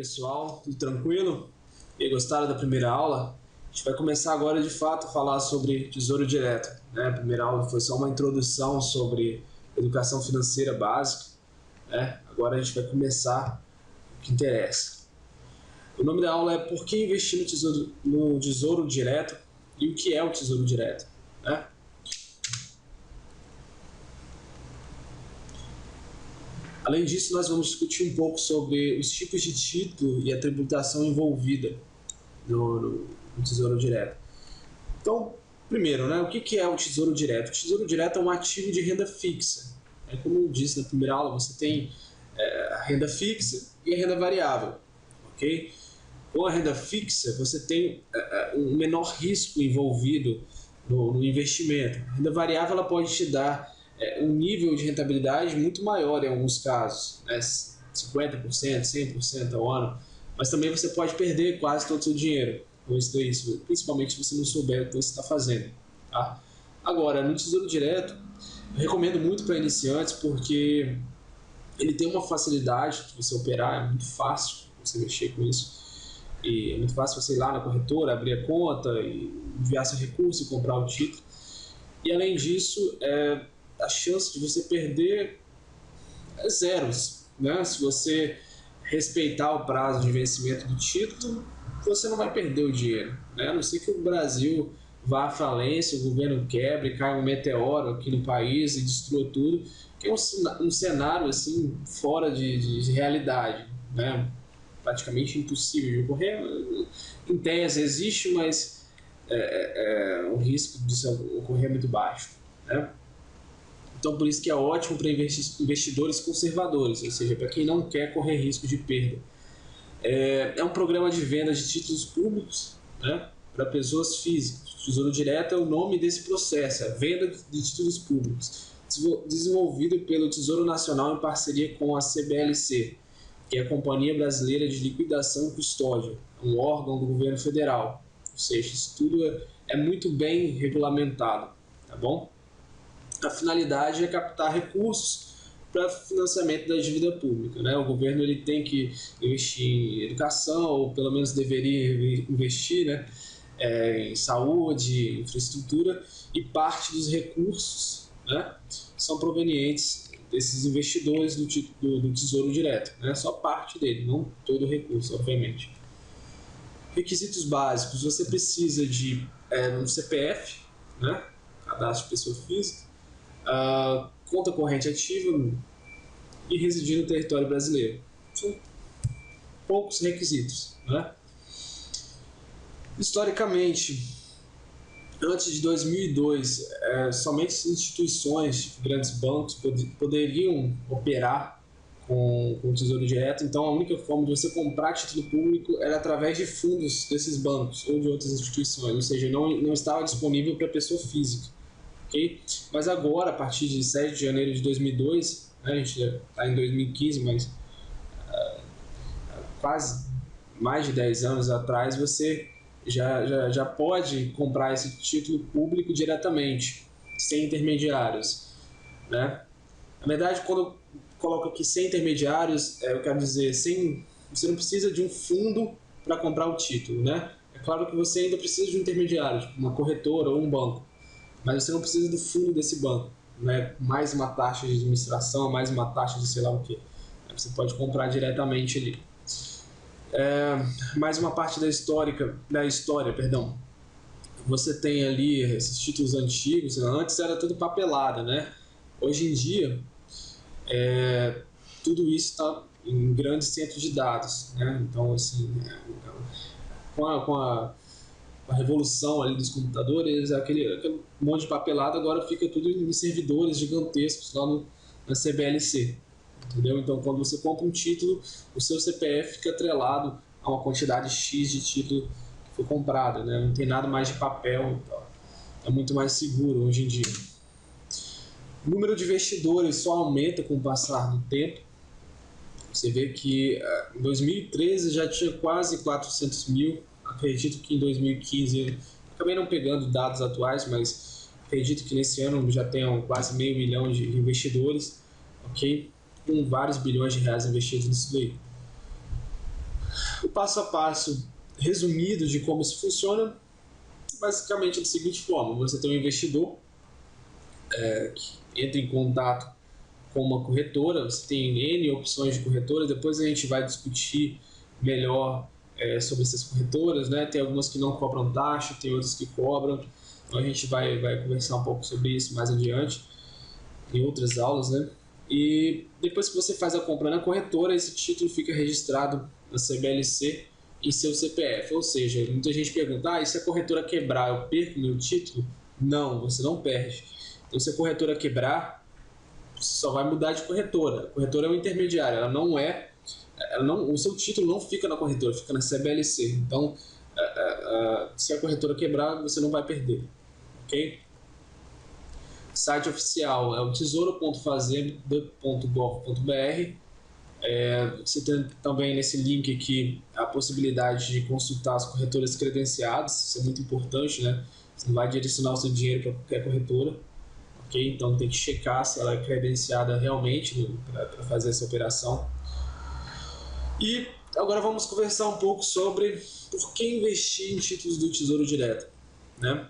pessoal, tudo tranquilo? E gostaram da primeira aula? A gente vai começar agora de fato a falar sobre Tesouro Direto, né? A primeira aula foi só uma introdução sobre educação financeira básica, né? Agora a gente vai começar o que interessa. O nome da aula é Por que investir no Tesouro Direto e o que é o Tesouro Direto, né? Além disso, nós vamos discutir um pouco sobre os tipos de título e a tributação envolvida no Tesouro Direto. Então, primeiro, né, o que é o Tesouro Direto? O Tesouro Direto é um ativo de renda fixa. Como eu disse na primeira aula, você tem a renda fixa e a renda variável. Okay? Com a renda fixa, você tem um menor risco envolvido no investimento. A renda variável ela pode te dar um nível de rentabilidade muito maior em alguns casos, né? 50%, 100% ao ano, mas também você pode perder quase todo o seu dinheiro com isso daí, principalmente se você não souber o que você está fazendo. Tá? Agora, no Tesouro Direto, eu recomendo muito para iniciantes porque ele tem uma facilidade de você operar, é muito fácil você mexer com isso, e é muito fácil você ir lá na corretora, abrir a conta, e enviar seu recurso e comprar o título, e além disso, a chance de você perder é zeros, né? Se você respeitar o prazo de vencimento do título, você não vai perder o dinheiro, né? A não ser que o Brasil vá à falência, o governo quebre, caia um meteoro aqui no país e destrua tudo, que é um cenário assim fora de realidade, né? Praticamente impossível de ocorrer. Em tese existe, mas o risco disso ocorrer é muito baixo, né? Então, por isso que é ótimo para investidores conservadores, ou seja, para quem não quer correr risco de perda. É um programa de venda de títulos públicos, né, para pessoas físicas. O Tesouro Direto é o nome desse processo, a venda de títulos públicos, desenvolvido pelo Tesouro Nacional em parceria com a CBLC, que é a Companhia Brasileira de Liquidação e Custódia, um órgão do governo federal. Ou seja, isso tudo é muito bem regulamentado, tá bom? A finalidade é captar recursos para financiamento da dívida pública, né? O governo ele tem que investir em educação, ou pelo menos deveria investir, né? Em saúde, infraestrutura, e parte dos recursos, né, são provenientes desses investidores do Tesouro Direto, né? Só parte dele, não todo o recurso, obviamente. Requisitos básicos: você precisa de um CPF, né? Cadastro de pessoa física, conta corrente ativa e residir no território brasileiro. São poucos requisitos, né? Historicamente, antes de 2002, somente instituições, grandes bancos, poderiam operar com o Tesouro Direto. Então, a única forma de você comprar título público era através de fundos desses bancos ou de outras instituições, ou seja, não estava disponível para pessoa física. Okay? Mas agora, a partir de 7 de janeiro de 2002, né, a gente está em 2015, mas quase mais de 10 anos atrás, você já pode comprar esse título público diretamente, sem intermediários, né? Na verdade, quando eu coloco aqui sem intermediários, eu quero dizer, você não precisa de um fundo para comprar o título, né? É claro que você ainda precisa de um intermediário, tipo uma corretora ou um banco, mas você não precisa do fundo desse banco, né? Mais uma taxa de administração, mais uma taxa de sei lá o que. Você pode comprar diretamente ali. Mais uma parte da história, você tem ali esses títulos antigos. Antes era tudo papelada, né? Hoje em dia, tudo isso está em grandes centros de dados, né? Então, assim, com a revolução ali dos computadores, aquele monte de papelado agora fica tudo em servidores gigantescos lá na CBLC, entendeu? Então, quando você compra um título, o seu CPF fica atrelado a uma quantidade X de título que foi comprado, né? Não tem nada mais de papel, então é muito mais seguro hoje em dia. O número de investidores só aumenta com o passar do tempo. Você vê que em 2013 já tinha quase 400 mil. Acredito que em 2015, acabei não pegando dados atuais, mas acredito que nesse ano já tenham quase 500 mil de investidores, ok? Com vários bilhões de reais investidos nisso daí. O passo a passo resumido de como isso funciona, basicamente da seguinte forma: você tem um investidor que entra em contato com uma corretora, você tem N opções de corretoras, depois a gente vai discutir melhor sobre essas corretoras, né? Tem algumas que não cobram taxa, tem outras que cobram, então a gente vai conversar um pouco sobre isso mais adiante, em outras aulas, né? E depois que você faz a compra na corretora, esse título fica registrado na CBLC em seu CPF, ou seja, muita gente pergunta, e se a corretora quebrar, eu perco meu título? Não, você não perde. Então, se a corretora quebrar, você só vai mudar de corretora. A corretora é um intermediário, o seu título não fica na corretora, fica na CBLC. Então, se a corretora quebrar, você não vai perder, ok? Site oficial é o tesouro.fazenda.gov.br. Você tem também nesse link aqui a possibilidade de consultar as corretoras credenciadas, isso é muito importante, né? Você não vai direcionar o seu dinheiro para qualquer corretora, ok? Então tem que checar se ela é credenciada realmente para fazer essa operação. E agora vamos conversar um pouco sobre por que investir em títulos do Tesouro Direto, né?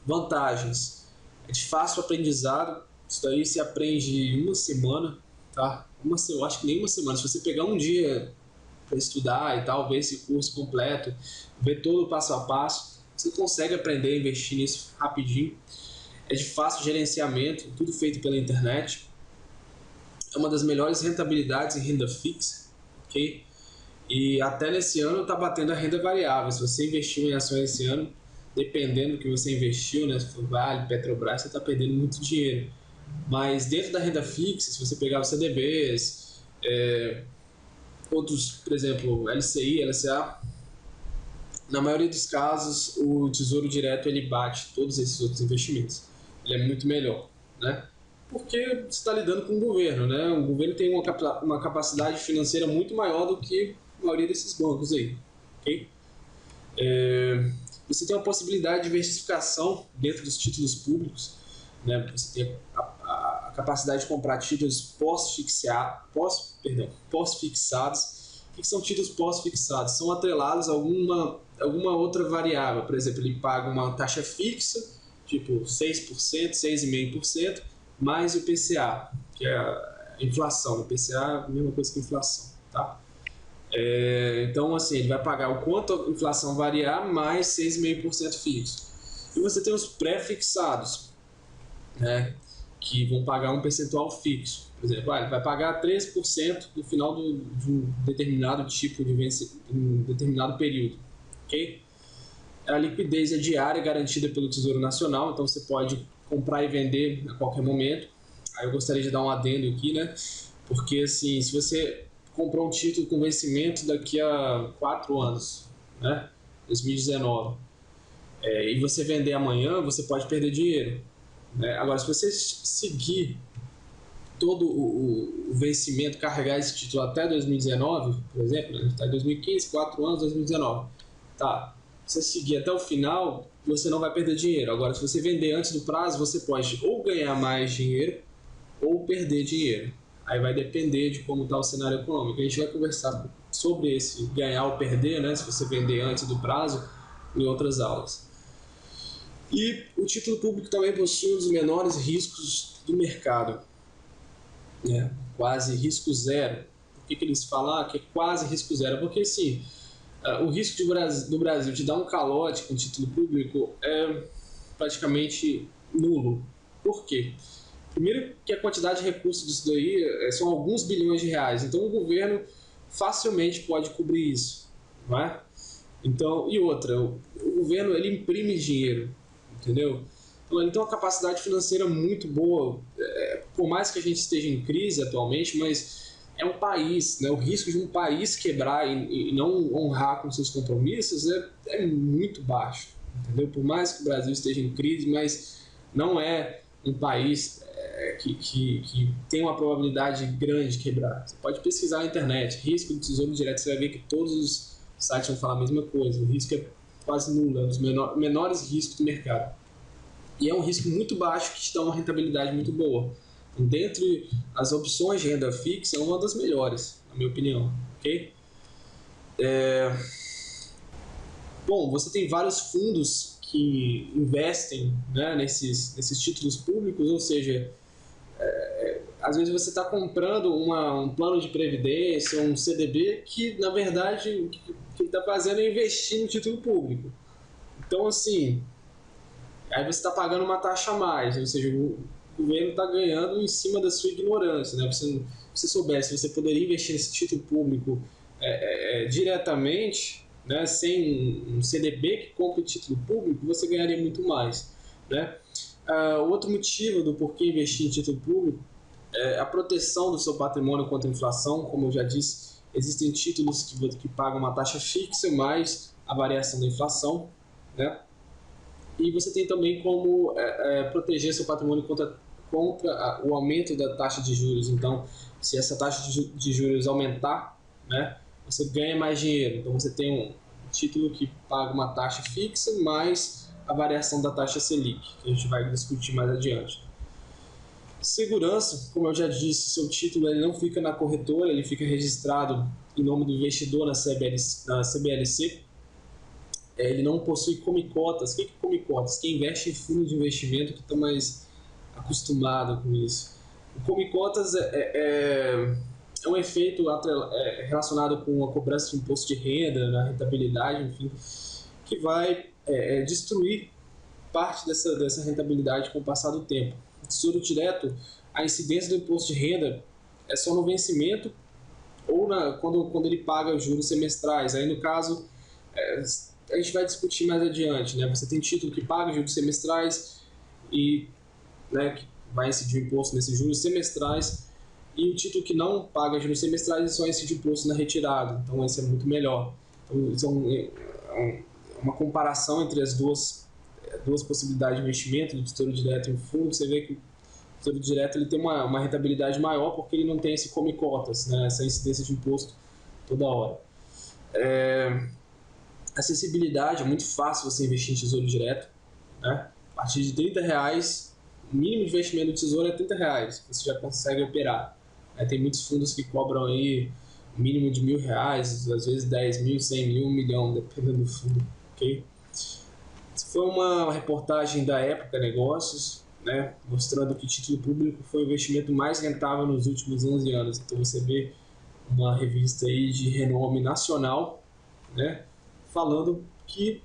Vantagens: é de fácil aprendizado, isso daí se aprende em uma semana, tá? Eu acho que nem uma semana. Se você pegar um dia para estudar e tal, ver esse curso completo, ver todo o passo a passo, você consegue aprender a investir nisso rapidinho. É de fácil gerenciamento, tudo feito pela internet. É uma das melhores rentabilidades em renda fixa, ok? E até nesse ano está batendo a renda variável. Se você investiu em ações esse ano, dependendo do que você investiu, né, se for Vale, Petrobras, você está perdendo muito dinheiro. Mas dentro da renda fixa, se você pegar os CDBs, outros, por exemplo, LCI, LCA, na maioria dos casos o Tesouro Direto ele bate todos esses outros investimentos. Ele é muito melhor, né? Porque você está lidando com o governo, né? O governo tem uma capacidade financeira muito maior do que a maioria desses bancos aí, ok? Você tem uma possibilidade de diversificação dentro dos títulos públicos, né? Você tem a capacidade de comprar títulos pós-fixados. O que são títulos pós-fixados? São atrelados a alguma outra variável. Por exemplo, ele paga uma taxa fixa, tipo 6%, 6,5%, mais o IPCA, que é a inflação. O IPCA é a mesma coisa que a inflação, tá? Então, assim, ele vai pagar o quanto a inflação variar, mais 6,5% fixo. E você tem os pré-fixados, né, que vão pagar um percentual fixo. Por exemplo, ele vai pagar 13% no final de um determinado tipo de um determinado período, ok? A liquidez é diária, garantida pelo Tesouro Nacional, então você pode comprar e vender a qualquer momento. Aí eu gostaria de dar um adendo aqui, né? Porque, assim, se você comprou um título com vencimento daqui a 4 anos, né? 2019, e você vender amanhã, você pode perder dinheiro, né? Agora, se você seguir todo o vencimento, carregar esse título até 2019, por exemplo, né? Está em 2015, 4 anos, 2019, tá? Se você seguir até o final, você não vai perder dinheiro. Agora, se você vender antes do prazo, você pode ou ganhar mais dinheiro ou perder dinheiro. Aí vai depender de como está o cenário econômico. A gente vai conversar sobre esse ganhar ou perder, né? Se você vender antes do prazo, em outras aulas. E o título público também possui um dos menores riscos do mercado, né? Quase risco zero. Por que eles falam que é quase risco zero? Porque, assim, o risco do Brasil de dar um calote com título público é praticamente nulo. Por quê? Primeiro que a quantidade de recursos disso daí são alguns bilhões de reais, então o governo facilmente pode cobrir isso, não é? Então, e outra, o governo ele imprime dinheiro, entendeu? Então ele tem uma capacidade financeira muito boa, por mais que a gente esteja em crise atualmente, mas é um país, né? O risco de um país quebrar e não honrar com seus compromissos é muito baixo, entendeu? Por mais que o Brasil esteja em crise, mas não é um país que tem uma probabilidade grande de quebrar. Você pode pesquisar na internet, risco do Tesouro Direto, você vai ver que todos os sites vão falar a mesma coisa. O risco é quase nulo, é um dos menores riscos do mercado. E é um risco muito baixo que te dá uma rentabilidade muito boa. Dentre as opções de renda fixa, é uma das melhores, na minha opinião, ok? Bom, você tem vários fundos que investem, né, nesses títulos públicos, ou seja, às vezes você está comprando um plano de previdência, um CDB, que na verdade o que ele está fazendo é investir no título público. Então, assim, aí você está pagando uma taxa a mais, ou seja, o governo está ganhando em cima da sua ignorância, né? Se você soubesse, você poderia investir nesse título público diretamente, né, sem um CDB que compra o título público, você ganharia muito mais, né? Outro motivo do porquê investir em título público é a proteção do seu patrimônio contra a inflação. Como eu já disse, existem títulos que pagam uma taxa fixa mais a variação da inflação, né? E você tem também como proteger seu patrimônio contra o aumento da taxa de juros. Então, se essa taxa de juros aumentar, né, você ganha mais dinheiro. Então, você tem um título que paga uma taxa fixa mais a variação da taxa Selic, que a gente vai discutir mais adiante. Segurança, como eu já disse, seu título ele não fica na corretora, ele fica registrado em nome do investidor na CBLC. Ele não possui come-cotas. O que é come-cotas? Quem investe em fundo de investimento que está mais acostumado com isso. O come-cotas é um efeito relacionado com a cobrança de imposto de renda, na rentabilidade, enfim, que vai destruir parte dessa rentabilidade com o passar do tempo. O Tesouro Direto, a incidência do imposto de renda é só no vencimento ou quando ele paga os juros semestrais. Aí, no caso, a gente vai discutir mais adiante, né? Você tem título que paga juros semestrais e, né, que vai incidir o imposto nesses juros semestrais, e o título que não paga juros semestrais só incide imposto na retirada. Então, esse é muito melhor. Então, isso é uma comparação entre as duas possibilidades de investimento, do Tesouro Direto e o fundo. Você vê que o Tesouro Direto ele tem uma rentabilidade maior porque ele não tem esse come-cotas, né, essa incidência de imposto toda hora. Acessibilidade, é muito fácil você investir em Tesouro Direto, né? A partir de R$30, o mínimo de investimento do Tesouro é R$30, você já consegue operar. Tem muitos fundos que cobram aí o mínimo de R$1.000, às vezes 10 mil, 100 mil, 1 milhão, dependendo do fundo, ok? Foi uma reportagem da Época Negócios, né, mostrando que o título público foi o investimento mais rentável nos últimos 11 anos. Então você vê uma revista aí de renome nacional, né, falando que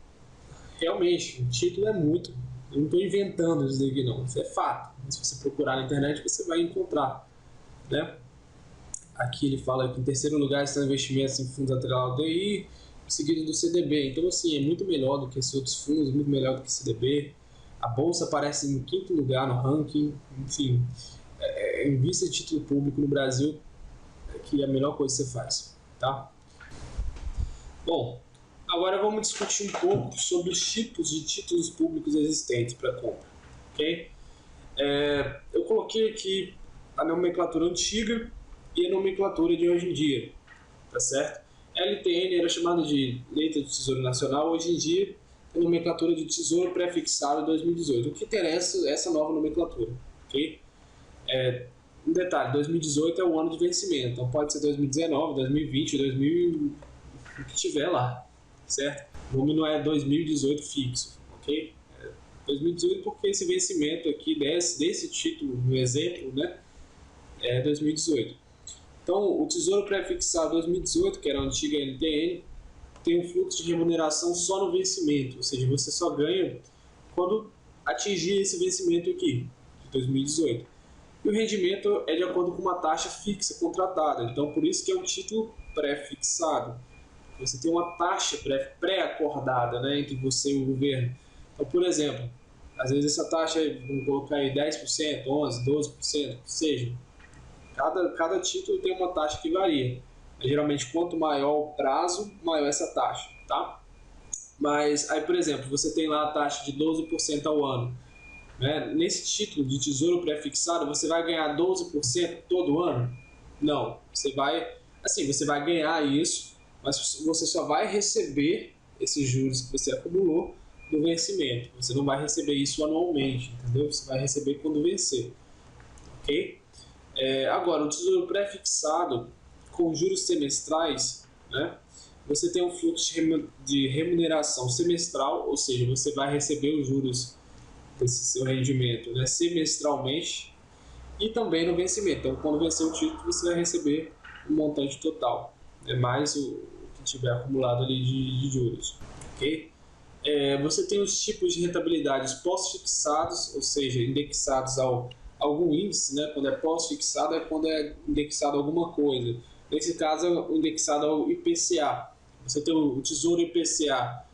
realmente o título é muito... Eu não estou inventando isso daqui não, isso é fato. Se você procurar na internet você vai encontrar, né? Aqui ele fala que em terceiro lugar estão investimentos em fundos atrelados ao DI, seguido do CDB. Então, assim, é muito melhor do que esses outros fundos, muito melhor do que o CDB. A Bolsa aparece em quinto lugar no ranking. Enfim, invista em título público no Brasil, que é a melhor coisa que você faz, tá? Bom, agora vamos discutir um pouco sobre os tipos de títulos públicos existentes para compra, ok? Eu coloquei aqui a nomenclatura antiga e a nomenclatura de hoje em dia, tá certo? LTN era chamada de Letra do Tesouro Nacional, hoje em dia é a nomenclatura de Tesouro Prefixado 2018. O que interessa é essa nova nomenclatura, ok? Um detalhe, 2018 é o ano de vencimento, então pode ser 2019, 2020, 2000, o que tiver lá, certo? O nome não é 2018 fixo, ok? 2018 porque esse vencimento aqui desse título, no exemplo, né, é 2018. Então, o Tesouro Prefixado 2018, que era a antiga LTN, tem um fluxo de remuneração só no vencimento, ou seja, você só ganha quando atingir esse vencimento aqui, de 2018. E o rendimento é de acordo com uma taxa fixa contratada, então por isso que é um título pré-fixado. Você tem uma taxa pré-acordada, né, entre você e o governo. Então, por exemplo, às vezes essa taxa, vamos colocar aí 10%, 11%, 12%, seja, cada título tem uma taxa que varia. Geralmente, quanto maior o prazo, maior essa taxa, tá? Mas aí, por exemplo, você tem lá a taxa de 12% ao ano, né? Nesse título de tesouro pré-fixado, você vai ganhar 12% todo ano? Não. Você vai ganhar isso, mas você só vai receber esses juros que você acumulou no vencimento. Você não vai receber isso anualmente, entendeu? Você vai receber quando vencer, ok? Agora, o tesouro pré-fixado com juros semestrais, né, você tem um fluxo de remuneração semestral, ou seja, você vai receber os juros desse seu rendimento, né, semestralmente, e também no vencimento. Então, quando vencer o título, você vai receber o montante total, né, mais o que tiver acumulado ali de juros. Ok? Você tem os tipos de rentabilidades pós-fixados, ou seja, indexados a algum índice, né? Quando é pós-fixado é quando é indexado a alguma coisa. Nesse caso é indexado ao IPCA. Você tem o Tesouro IPCA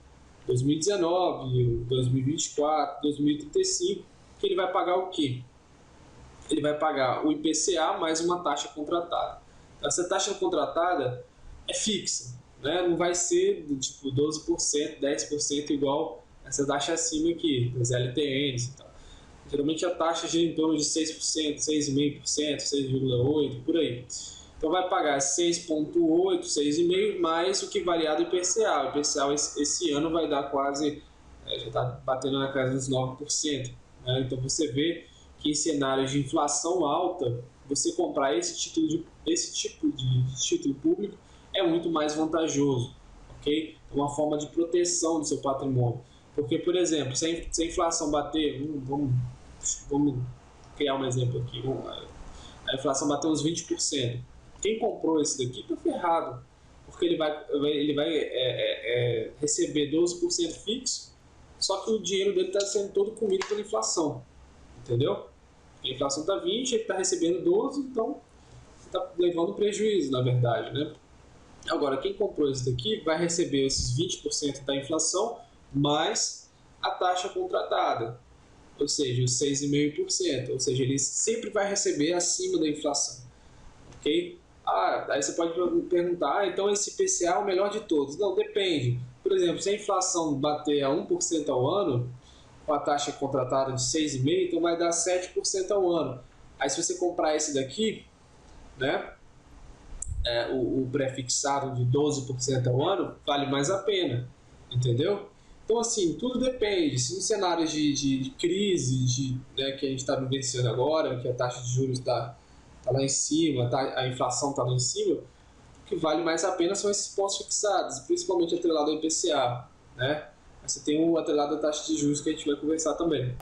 2019, 2024, 2035, que ele vai pagar o quê? Ele vai pagar o IPCA mais uma taxa contratada. Essa taxa contratada é fixa, né? Não vai ser do tipo 12%, 10% igual essa taxa acima aqui, das LTNs e tal. Geralmente a taxa gira em torno de 6%, 6,5%, 6,8%, por aí. Então vai pagar 6,8%, 6,5% mais o que variar do IPCA. O IPCA esse ano vai dar quase, já está batendo na casa dos 9%. Né? Então você vê que em cenários de inflação alta, você comprar esse tipo de título público é muito mais vantajoso, ok? É uma forma de proteção do seu patrimônio. Porque, por exemplo, se a inflação bater, vamos criar um exemplo aqui, a inflação bater uns 20%. Quem comprou esse daqui está ferrado, porque ele vai receber 12% fixo, só que o dinheiro dele está sendo todo comido pela inflação, entendeu? A inflação está 20%, ele está recebendo 12%, então está levando prejuízo, na verdade, né? Agora, quem comprou esse daqui vai receber esses 20% da inflação mais a taxa contratada, ou seja, os 6,5%, ou seja, ele sempre vai receber acima da inflação, ok? Aí você pode perguntar, então esse IPCA é o melhor de todos? Não, depende. Por exemplo, se a inflação bater a 1% ao ano, com a taxa contratada de 6,5%, então vai dar 7% ao ano. Aí se você comprar esse daqui, né, o pré-fixado de 12% ao ano, vale mais a pena, entendeu? Então, assim, tudo depende. Se em cenários de crise, né, que a gente está vivenciando agora, que a taxa de juros está lá em cima, a inflação está lá em cima, o que vale mais a pena são esses pós-fixados, principalmente atrelado ao IPCA, né? Você tem o atrelado à taxa de juros que a gente vai conversar também.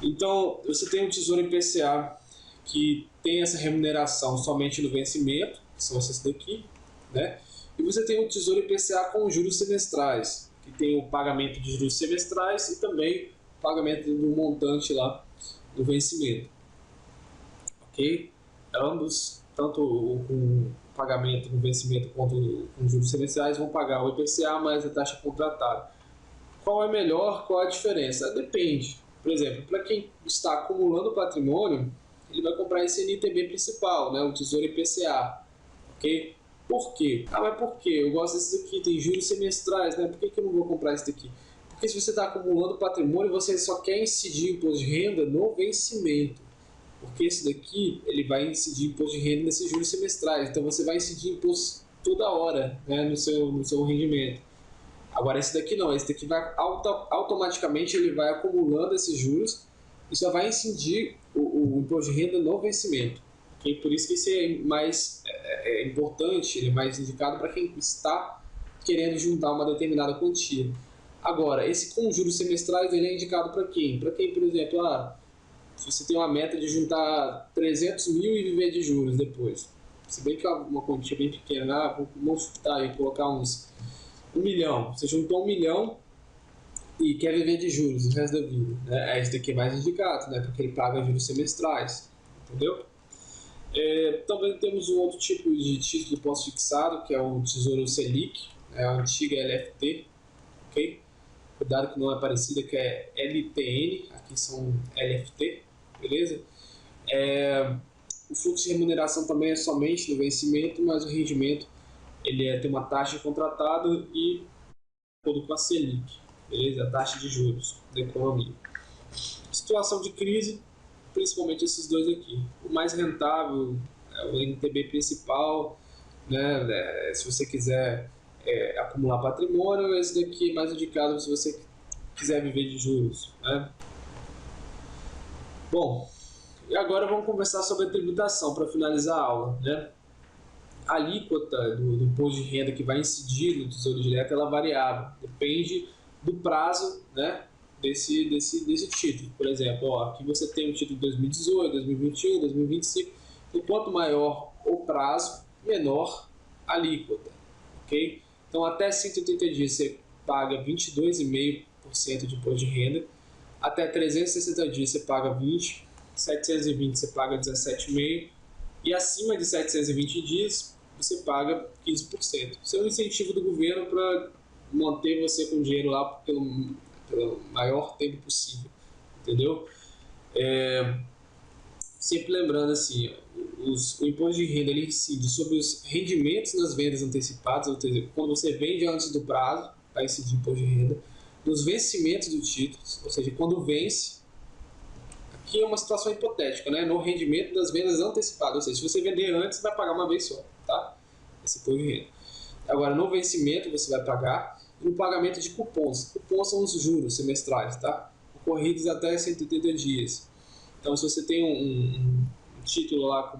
Então, você tem o Tesouro IPCA que tem essa remuneração somente no vencimento, que são esses daqui, né? E você tem o Tesouro IPCA com juros semestrais, que tem o pagamento de juros semestrais e também o pagamento do montante lá do vencimento, ok? Ambos, tanto o pagamento no vencimento quanto com juros semestrais, vão pagar o IPCA mais a taxa contratada. Qual é melhor? Qual é a diferença? Depende. Por exemplo, para quem está acumulando patrimônio, ele vai comprar esse NTB principal, né? O Tesouro IPCA, ok? Por quê? Mas por quê? Eu gosto desse daqui, tem juros semestrais, né? Por que eu não vou comprar esse daqui? Porque se você está acumulando patrimônio, você só quer incidir imposto de renda no vencimento. Porque esse daqui, ele vai incidir imposto de renda nesses juros semestrais. Então você vai incidir imposto toda hora, né, no seu rendimento. Agora esse daqui não, esse daqui vai automaticamente ele vai acumulando esses juros e só vai incidir o imposto de renda no vencimento. Okay? Por isso que esse é mais importante, ele é mais indicado para quem está querendo juntar uma determinada quantia. Agora, esse com juros semestrais ele é indicado para quem? Para quem, por exemplo, se você tem uma meta de juntar 300 mil e viver de juros depois. Se bem que é uma quantia bem pequena, vamos chutar aí, colocar uns 1 milhão. Você juntou 1 milhão e quer viver de juros o resto da vida. Né? Esse daqui é mais indicado, né? Porque ele paga juros semestrais. Entendeu? Também temos um outro tipo de título pós-fixado, que é o Tesouro Selic, a antiga LFT. Okay? Cuidado que não é parecida, que é LTN, aqui são LFT, beleza? O fluxo de remuneração também é somente no vencimento, mas o rendimento ele tem uma taxa contratada e de acordo com a Selic, beleza? A taxa de juros da economia. Situação de crise, principalmente esses dois aqui. O mais rentável é o NTB principal, né? Se você quiser acumular patrimônio, esse daqui é mais indicado se você quiser viver de juros, né? Bom, e agora vamos conversar sobre a tributação para finalizar a aula, né? a alíquota do imposto de renda que vai incidir no Tesouro Direto, ela é variável, depende do prazo, né, desse título. Por exemplo, ó, aqui você tem o título de 2018, 2021, 2025, então quanto maior o prazo, menor a alíquota, ok? Então até 180 dias você paga 22,5% de imposto de renda, até 360 dias você paga 20%, 720 você paga 17,5%, e acima de 720 dias você paga 15%. Isso é um incentivo do governo para manter você com dinheiro lá pelo maior tempo possível, entendeu? Sempre lembrando assim, o imposto de renda ele incide sobre os rendimentos nas vendas antecipadas, ou seja, quando você vende antes do prazo, vai incidir imposto de renda, nos vencimentos do título, ou seja, quando vence. Aqui é uma situação hipotética, né? No rendimento das vendas antecipadas, ou seja, se você vender antes, vai pagar uma vez só, tá? Esse imposto de renda. Agora, no vencimento, você vai pagar, e no pagamento de cupons. Cupons são os juros semestrais, tá? Ocorridos até 180 dias. Então, se você tem um título lá com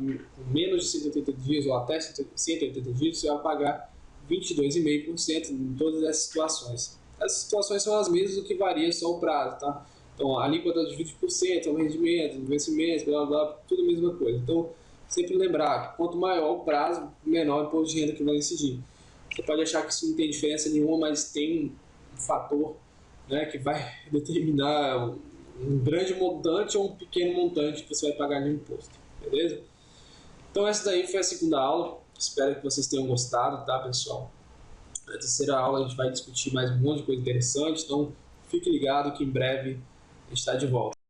menos de 180 dias ou até 180 dias, você vai pagar 22,5% em todas essas situações. As situações são as mesmas, o que varia só o prazo, tá? Então, a alíquota de 20% é o rendimento, o vencimento, blá, blá, blá, tudo a mesma coisa. Então, sempre lembrar que quanto maior o prazo, menor o imposto de renda que vai incidir. Você pode achar que isso não tem diferença nenhuma, mas tem um fator, né, que vai determinar um grande montante ou um pequeno montante que você vai pagar de imposto, beleza? Então essa daí foi a segunda aula, espero que vocês tenham gostado, tá, pessoal? Na terceira aula a gente vai discutir mais um monte de coisa interessante, então fique ligado que em breve a gente está de volta.